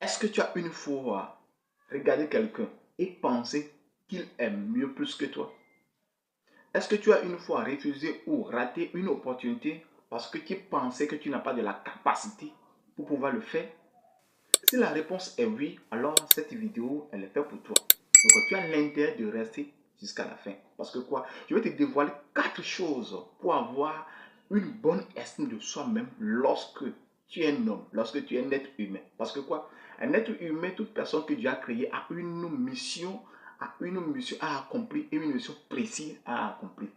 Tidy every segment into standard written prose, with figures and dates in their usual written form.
Est-ce que tu as une fois regardé quelqu'un et pensé qu'il est mieux plus que toi? Est-ce que tu as une fois refusé ou raté une opportunité parce que tu pensais que tu n'as pas de la capacité pour pouvoir le faire? Si la réponse est oui, alors cette vidéo, elle est faite pour toi. Donc tu as l'intérêt de rester jusqu'à la fin. Parce que quoi? Je vais te dévoiler 4 choses pour avoir une bonne estime de soi-même lorsque tu es un homme, lorsque tu es un être humain. Parce que quoi? Un être humain, toute personne que Dieu a créée a une mission à accomplir et une mission précise à accomplir.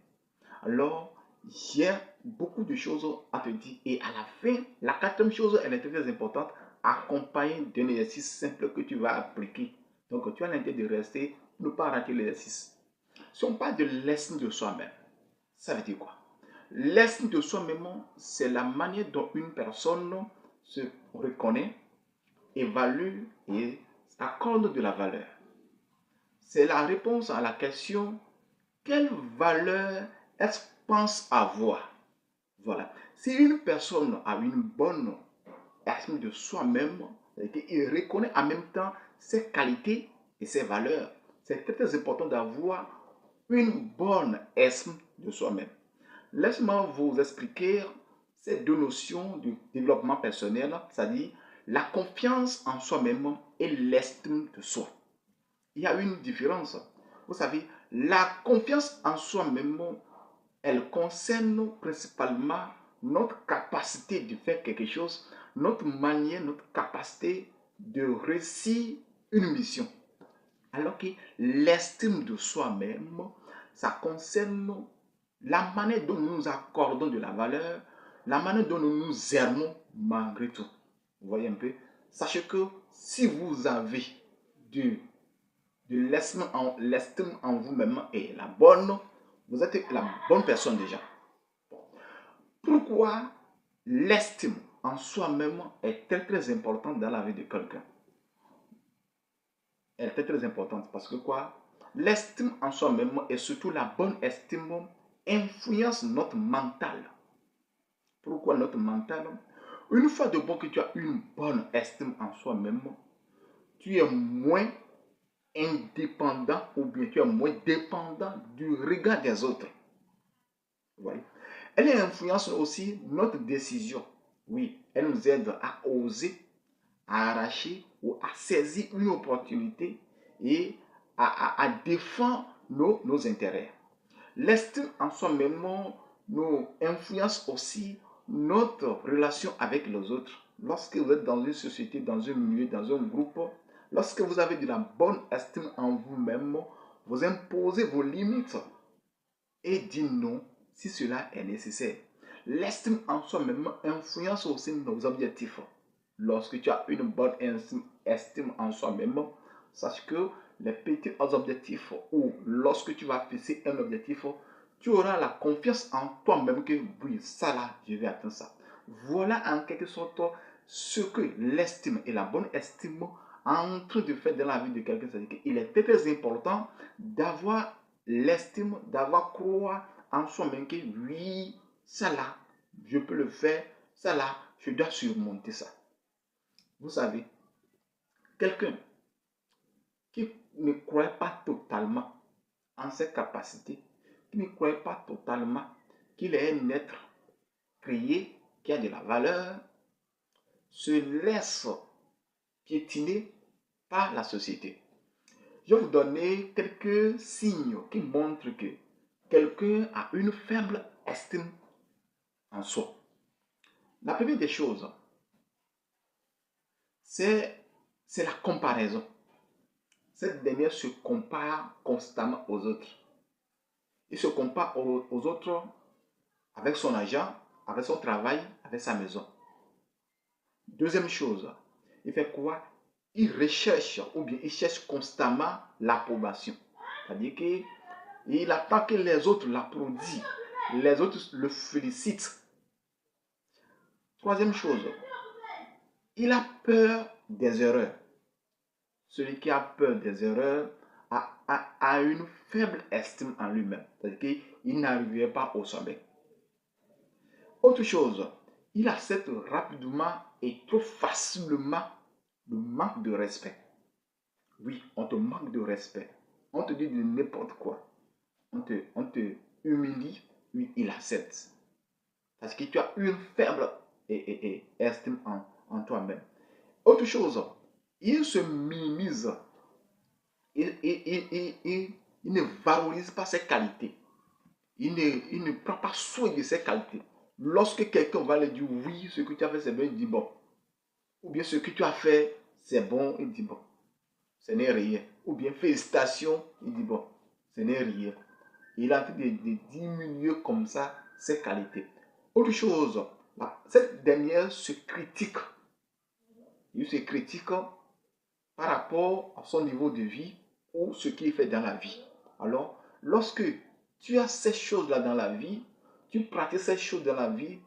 Alors, j'ai beaucoup de choses à te dire. Et à la fin, la quatrième chose, elle est très importante, accompagnée d'un exercice simple que tu vas appliquer. Donc, tu as l'intérêt de rester, ne pas rater l'exercice. Si on parle de l'estime de soi-même, ça veut dire quoi? L'estime de soi-même, c'est la manière dont une personne se reconnaît, évalue et accorde de la valeur. C'est la réponse à la question: quelle valeur est-ce qu'on pense avoir? Voilà. Si une personne a une bonne estime de soi-même, il reconnaît en même temps ses qualités et ses valeurs. C'est très important d'avoir une bonne estime de soi-même. Laisse-moi vous expliquer ces deux notions du développement personnel, c'est-à-dire la confiance en soi-même et l'estime de soi. Il y a une différence. Vous savez, la confiance en soi-même, elle concerne principalement notre capacité de faire quelque chose, notre manière, notre capacité de réussir une mission. Alors que l'estime de soi-même, ça concerne la manière dont nous nous accordons de la valeur, la manière dont nous nous aimons malgré tout. Vous voyez un peu? Sachez que si vous avez de l'estime en vous-même est la bonne, vous êtes la bonne personne déjà. Pourquoi l'estime en soi-même est très importante dans la vie de quelqu'un? Elle est très importante parce que quoi? L'estime en soi-même et surtout la bonne estime influence notre mental. Pourquoi notre mental? Une fois de bon que tu as une bonne estime en soi-même, tu es moins indépendant ou bien tu es moins dépendant du regard des autres. Vous voyez? Elle influence aussi notre décision. Oui, elle nous aide à oser, à arracher ou à saisir une opportunité et à défendre nos intérêts. L'estime en soi-même nous influence aussi notre relation avec les autres. Lorsque vous êtes dans une société, dans un milieu, dans un groupe, lorsque vous avez de la bonne estime en vous-même, vous imposez vos limites et dites non si cela est nécessaire. L'estime en soi-même influence aussi nos objectifs. Lorsque tu as une bonne estime en soi-même, sache que les petits objectifs ou lorsque tu vas fixer un objectif, tu auras la confiance en toi-même que oui, ça là, je vais atteindre ça. Voilà en quelque sorte ce que l'estime et la bonne estime en train de faire dans la vie de quelqu'un. C'est-à-dire qu'il est très important d'avoir l'estime, d'avoir croire en soi-même que oui, ça là, je peux le faire, ça là, je dois surmonter ça. Vous savez, quelqu'un qui ne croit pas totalement en ses capacités, qui ne croit pas totalement qu'il est un être créé, qui a de la valeur, se laisse piétiner par la société. Je vais vous donner quelques signes qui montrent que quelqu'un a une faible estime en soi. La première des choses, c'est la comparaison. Cette dernière se compare constamment aux autres. Il se compare aux autres avec son argent, avec son travail, avec sa maison. Deuxième chose, il fait quoi? Il recherche ou bien il cherche constamment l'approbation. C'est-à-dire qu'il attend que les autres l'applaudissent, les autres le félicitent. Troisième chose, il a peur des erreurs. Celui qui a peur des erreurs a une faible estime en lui-même. C'est-à-dire qu'il n'arriverait pas au sommet. Autre chose, il accepte rapidement et trop facilement le manque de respect. Oui, on te manque de respect. On te dit de n'importe quoi. On te humilie, oui, il accepte. Parce que tu as une faible estime en toi-même. Autre chose, il se minimise. Il ne valorise pas ses qualités. Il ne prend pas soin de ses qualités. Lorsque quelqu'un va lui dire oui, ce que tu as fait c'est bien, il dit bon. Ou bien ce que tu as fait c'est bon, il dit bon. Ce n'est rien. Ou bien félicitations, il dit bon, ce n'est rien. Il est en train de diminuer comme ça ses qualités. Autre chose, cette dernière se critique. Il se critique par rapport à son niveau de vie ou ce qu'il fait dans la vie. Alors, lorsque tu as ces choses-là dans la vie, tu pratiques ces choses dans la vie,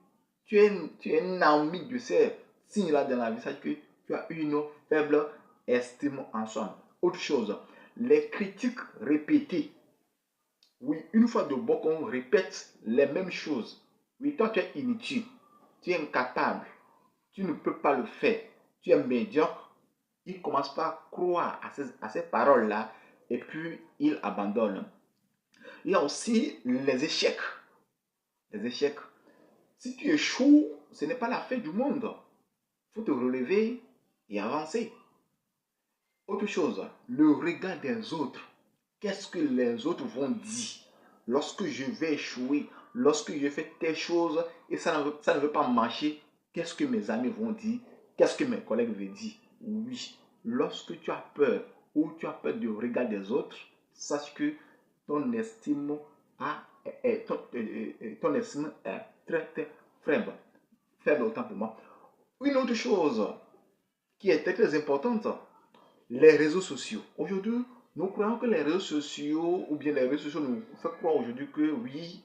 tu es un ami de ces signes-là dans la vie, c'est-à-dire que tu as une faible estime en soi. Autre chose, les critiques répétées. Oui, une fois de bon qu'on répète les mêmes choses. Oui, toi tu es inutile, tu es incapable, tu ne peux pas le faire, tu es médiocre. Il commence par croire à ces paroles-là et puis il abandonne. Il y a aussi les échecs. Les échecs. Si tu échoues, ce n'est pas la fin du monde. Il faut te relever et avancer. Autre chose, le regard des autres. Qu'est-ce que les autres vont dire lorsque je vais échouer, lorsque je fais telle chose et ça ne veut pas marcher? Qu'est-ce que mes amis vont dire? Qu'est-ce que mes collègues vont dire? Oui, lorsque tu as peur ou tu as peur du regard des autres, sache que ton estime, ton estime est très, très faible. Faible autant pour moi. Une autre chose qui est très, très importante, les réseaux sociaux. Aujourd'hui, nous croyons que les réseaux sociaux, ou bien les réseaux sociaux nous font croire aujourd'hui que oui,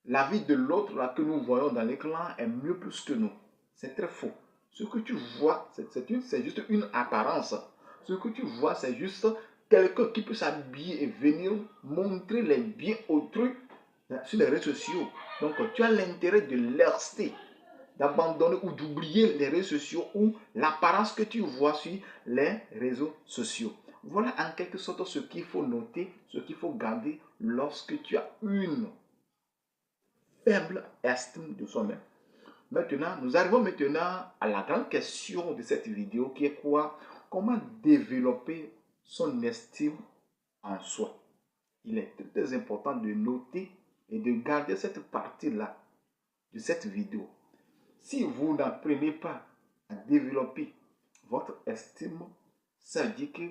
la vie de l'autre là que nous voyons dans l'écran est mieux plus que nous. C'est très faux. Ce que tu vois, c'est juste une apparence. Ce que tu vois, c'est juste quelqu'un qui peut s'habiller et venir montrer les biens autrui sur les réseaux sociaux. Donc, tu as l'intérêt de rester, d'abandonner ou d'oublier les réseaux sociaux ou l'apparence que tu vois sur les réseaux sociaux. Voilà en quelque sorte ce qu'il faut noter, ce qu'il faut garder lorsque tu as une faible estime de soi-même. Maintenant, nous arrivons maintenant à la grande question de cette vidéo qui est quoi? Comment développer son estime en soi? Il est très important de noter et de garder cette partie-là de cette vidéo. Si vous n'apprenez pas à développer votre estime, ça veut dire que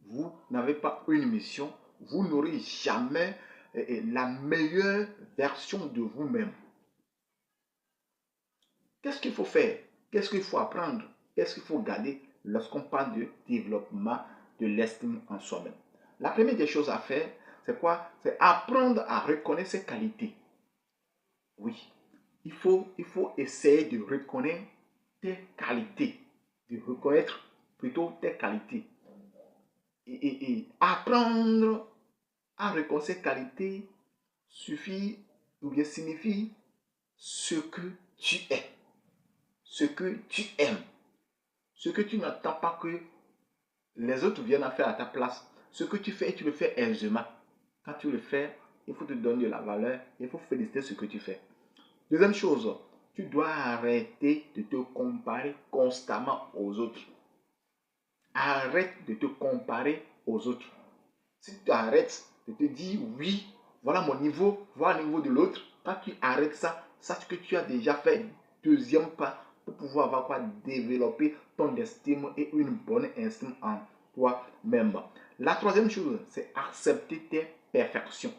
vous n'avez pas une mission, vous n'aurez jamais la meilleure version de vous-même. Qu'est-ce qu'il faut faire? Qu'est-ce qu'il faut apprendre? Qu'est-ce qu'il faut garder lorsqu'on parle de développement de l'estime en soi-même? La première des choses à faire, c'est quoi? C'est apprendre à reconnaître ses qualités. Oui, il faut essayer de reconnaître tes qualités, de reconnaître plutôt tes qualités. Et apprendre à reconnaître ses qualités suffit ou bien signifie ce que tu es, ce que tu aimes, ce que tu n'attends pas que les autres viennent à faire à ta place. Ce que tu fais et tu le fais aisément. Quand tu le fais, il faut te donner de la valeur, il faut féliciter ce que tu fais. Deuxième chose, tu dois arrêter de te comparer constamment aux autres. Arrête de te comparer aux autres. Si tu arrêtes de te dire oui, voilà mon niveau, voilà le niveau de l'autre, quand tu arrêtes ça, sache que tu as déjà fait deuxième pas pour pouvoir avoir quoi développer ton estime et une bonne estime en toi-même. La troisième chose, c'est accepter tes perfections.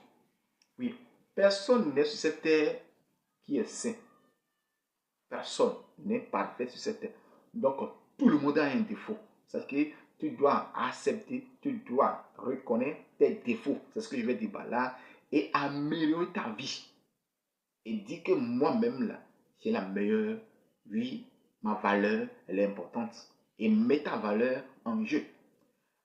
Oui, personne n'est sur cette terre qui est sain. Personne n'est parfait sur cette terre. Donc, tout le monde a un défaut. C'est que tu dois accepter, tu dois reconnaître tes défauts. C'est ce que je vais dire là. Et améliorer ta vie. Et dire que moi-même, là, j'ai la meilleure. Oui, ma valeur, elle est importante. Et mets ta valeur en jeu.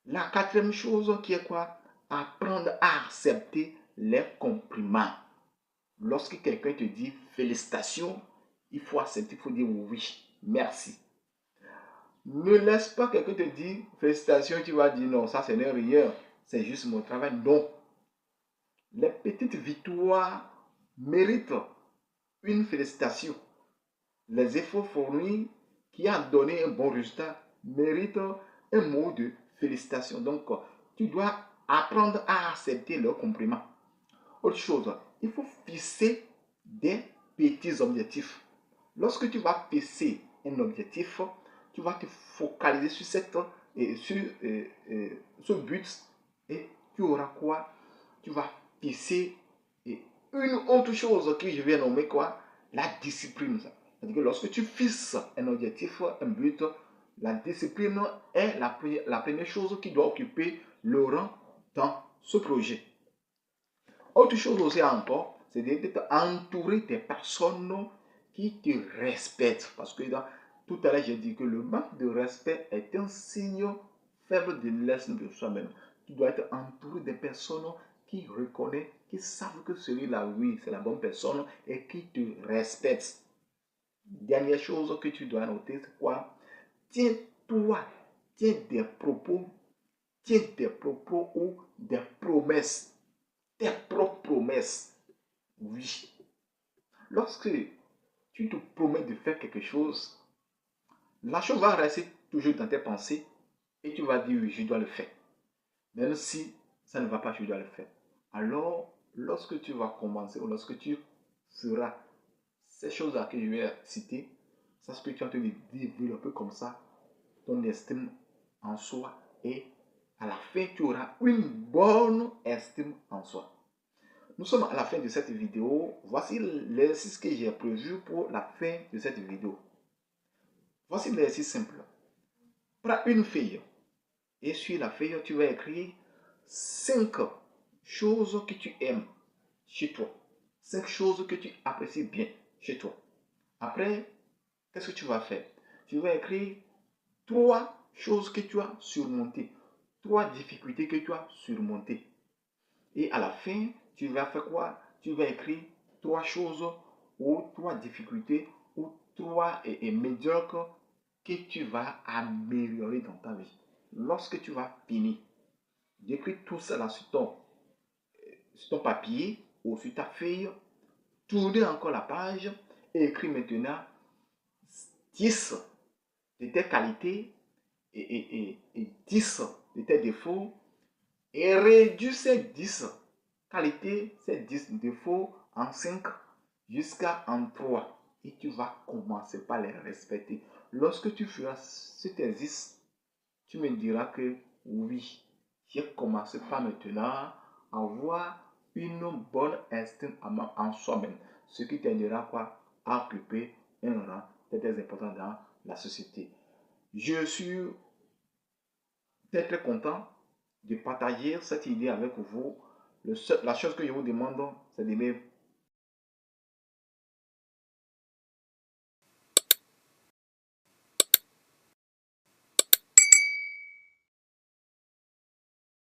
La quatrième chose qui est quoi? Apprendre à accepter les compliments. Lorsque quelqu'un te dit félicitations, il faut accepter, il faut dire oui, merci. Ne laisse pas quelqu'un te dire félicitations, tu vas dire non, ça ce n'est rien, c'est juste mon travail. Non. Les petites victoires méritent une félicitation. Les efforts fournis qui ont donné un bon résultat méritent un mot de félicitation. Donc, tu dois apprendre à accepter leurs compliments. Autre chose, il faut fixer des petits objectifs. Lorsque tu vas fixer un objectif, tu vas te focaliser sur ce but et tu auras quoi? Tu vas fixer une autre chose que je vais nommer quoi? La discipline. C'est-à-dire que lorsque tu fixes un objectif, un but, la discipline est la première chose qui doit occuper le rang dans ce projet. Autre chose aussi encore, c'est d'être entouré des personnes qui te respectent. Parce que tout à l'heure, j'ai dit que le manque de respect est un signe faible de l'estime de soi-même. Tu dois être entouré des personnes qui reconnaissent, qui savent que celui-là, oui, c'est la bonne personne et qui te respectent. Dernière chose que tu dois noter, c'est quoi? Tiens-toi, tiens des propos ou des promesses. Tes propres promesses. Oui. Lorsque tu te promets de faire quelque chose, la chose va rester toujours dans tes pensées et tu vas dire oui, je dois le faire. Même si ça ne va pas, tu dois le faire. Alors, lorsque tu vas commencer ou lorsque tu feras ces choses-là que je vais citer, sache que tu es en train de développer comme ça ton estime en soi et à la fin, tu auras une bonne estime en soi. Nous sommes à la fin de cette vidéo. Voici l'exercice que j'ai prévu pour la fin de cette vidéo. Voici l'exercice simple. Prends une feuille et sur la feuille, tu vas écrire 5 choses que tu aimes chez toi. 5 choses que tu apprécies bien chez toi. Après, qu'est-ce que tu vas faire? Tu vas écrire 3 choses que tu as surmontées. 3 difficultés que tu as surmontées. Et à la fin, tu vas faire quoi? Tu vas écrire 3 choses ou 3 difficultés ou 3 médiocres que tu vas améliorer dans ta vie. Lorsque tu vas finir d'écrire tout cela sur ton papier ou sur ta feuille, tournez encore la page et écris maintenant 10 de tes qualités et 10 de tes défauts et réduis ces 10 qualités, ces 10 défauts en 5 jusqu'à en 3. Et tu vas commencer par les respecter. Lorsque tu feras cet exercice, tu me diras que oui, j'ai commencé par maintenant à avoir une bonne estime en soi-même. Ce qui t'aidera quoi? À occuper un rang très important dans la société. Je suis très content de partager cette idée avec vous. La chose que je vous demande, c'est de me